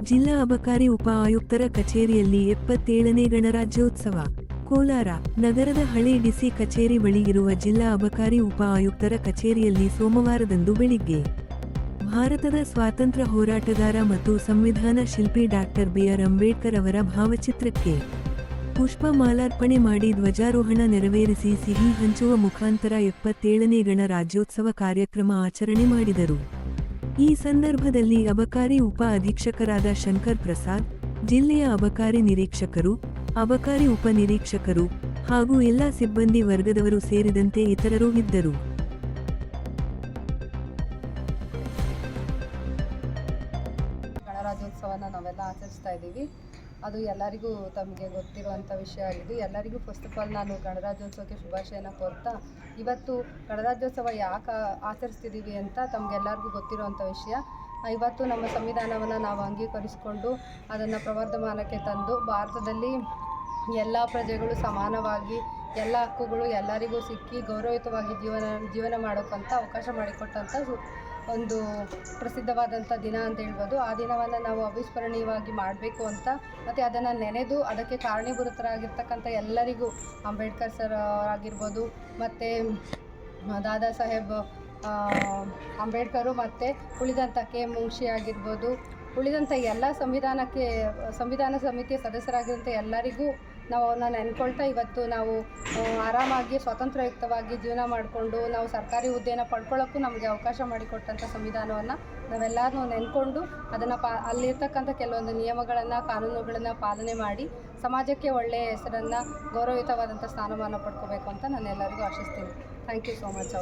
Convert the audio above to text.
ಜಿಲ್ಲಾ ಅಬಕಾರಿ ಉಪ ಆಯುಕ್ತರ ಕಚೇರಿಯಲ್ಲಿ 77ನೇ ಗಣರಾಜ್ಯೋತ್ಸವ. ಕೋಲಾರ ನಗರದ ಹಳೆ ಡಿಸಿ ಕಚೇರಿ ಬಳಿ ಇರುವ ಜಿಲ್ಲಾ ಅಬಕಾರಿ ಉಪ ಆಯುಕ್ತರ ಕಚೇರಿಯಲ್ಲಿ ಸೋಮವಾರದಂದು ಬೆಳಿಗ್ಗೆ ಭಾರತದ ಸ್ವಾತಂತ್ರ್ಯ ಹೋರಾಟಗಾರ ಮತ್ತು ಸಂವಿಧಾನ ಶಿಲ್ಪಿ ಡಾಕ್ಟರ್ ಬಿ.ಆರ್. ಅಂಬೇಡ್ಕರ್ ಅವರ ಭಾವಚಿತ್ರಕ್ಕೆ ಪುಷ್ಪ ಮಾಲಾರ್ಪಣೆ ಮಾಡಿ ಧ್ವಜಾರೋಹಣ ನೆರವೇರಿಸಿ ಸಿಹಿ ಹಂಚುವ ಮುಖಾಂತರ 77ನೇ ಗಣರಾಜ್ಯೋತ್ಸವ ಕಾರ್ಯಕ್ರಮ ಆಚರಣೆ ಮಾಡಿದರು. ಈ ಸಂದರ್ಭದಲ್ಲಿ ಅಬಕಾರಿ ಉಪ ಅಧೀಕ್ಷಕರಾದ ಶಂಕರ್ ಪ್ರಸಾದ್, ಜಿಲ್ಲೆಯ ಅಬಕಾರಿ ನಿರೀಕ್ಷಕರು, ಅಬಕಾರಿ ಉಪ ನಿರೀಕ್ಷಕರು ಹಾಗೂ ಎಲ್ಲ ಸಿಬ್ಬಂದಿ ವರ್ಗದವರು ಸೇರಿದಂತೆ ಇತರರು ಇದ್ದರು. ಗಣರಾಜ್ಯೋತ್ಸವನ ನಾವೆಲ್ಲ ಆಚರಿಸ್ತಾ ಇದ್ದೀವಿ. ಅದು ಎಲ್ಲರಿಗೂ ತಮಗೆ ಗೊತ್ತಿರುವಂಥ ವಿಷಯ ಆಗಿದೆ. ಎಲ್ಲರಿಗೂ ಫಸ್ಟ್ ಆಫ್ ಆಲ್ ನಾನು ಗಣರಾಜ್ಯೋತ್ಸವಕ್ಕೆ ಶುಭಾಶಯನ ಕೋರ್ತಾ, ಇವತ್ತು ಗಣರಾಜ್ಯೋತ್ಸವ ಯಾಕೆ ಆಚರಿಸ್ತಿದ್ದೀವಿ ಅಂತ ತಮಗೆಲ್ಲರಿಗೂ ಗೊತ್ತಿರುವಂಥ ವಿಷಯ. ಇವತ್ತು ನಮ್ಮ ಸಂವಿಧಾನವನ್ನು ನಾವು ಅಂಗೀಕರಿಸಿಕೊಂಡು ಅದನ್ನು ಪ್ರವರ್ಧಮಾನಕ್ಕೆ ತಂದು ಭಾರತದಲ್ಲಿ ಎಲ್ಲ ಪ್ರಜೆಗಳು ಸಮಾನವಾಗಿ ಎಲ್ಲ ಹಕ್ಕುಗಳು ಎಲ್ಲರಿಗೂ ಸಿಕ್ಕಿ ಗೌರವಯುತವಾಗಿ ಜೀವನ ಮಾಡೋಕ್ಕಂತ ಅವಕಾಶ ಮಾಡಿಕೊಟ್ಟಂಥ ಒಂದು ಪ್ರಸಿದ್ಧವಾದಂಥ ದಿನ ಅಂತ ಹೇಳ್ಬೋದು. ಆ ದಿನವನ್ನು ನಾವು ಅವಿಸ್ಮರಣೀಯವಾಗಿ ಮಾಡಬೇಕು ಅಂತ, ಮತ್ತು ಅದನ್ನು ನೆನೆದು ಅದಕ್ಕೆ ಕಾರಣೀಭೂತರಾಗಿರ್ತಕ್ಕಂಥ ಎಲ್ಲರಿಗೂ, ಅಂಬೇಡ್ಕರ್ ಸರ್ ಆಗಿರ್ಬೋದು, ಮತ್ತು ದಾದಾ ಸಾಹೇಬ್ ಅಂಬೇಡ್ಕರು, ಮತ್ತು ಉಳಿದಂಥ ಕೆ ಮುನ್ಷಿ ಆಗಿರ್ಬೋದು, ಉಳಿದಂಥ ಎಲ್ಲ ಸಂವಿಧಾನ ಸಮಿತಿಯ ಸದಸ್ಯರಾಗಿರುವಂಥ ಎಲ್ಲರಿಗೂ ನಾವು ಅವನ್ನ ನೆನ್ಕೊಳ್ತಾ ಇವತ್ತು ನಾವು ಆರಾಮಾಗಿ ಸ್ವತಂತ್ರಯುಕ್ತವಾಗಿ ಜೀವನ ಮಾಡಿಕೊಂಡು ನಾವು ಸರ್ಕಾರಿ ಹುದ್ದೆಯನ್ನು ಪಡ್ಕೊಳ್ಳೋಕ್ಕೂ ನಮಗೆ ಅವಕಾಶ ಮಾಡಿಕೊಟ್ಟಂಥ ಸಂವಿಧಾನವನ್ನು ನಾವೆಲ್ಲರೂ ನೆನ್ಕೊಂಡು ಅದನ್ನು ಅಲ್ಲಿರ್ತಕ್ಕಂಥ ಕೆಲವೊಂದು ನಿಯಮಗಳನ್ನು, ಕಾನೂನುಗಳನ್ನು ಪಾಲನೆ ಮಾಡಿ ಸಮಾಜಕ್ಕೆ ಒಳ್ಳೆಯ ಹೆಸರನ್ನು, ಗೌರವಯುತವಾದಂಥ ಸ್ಥಾನಮಾನ ಪಡ್ಕೋಬೇಕು ಅಂತ ನಾನು ಎಲ್ಲರಿಗೂ ಆಶಿಸ್ತೀನಿ. Thank you so much.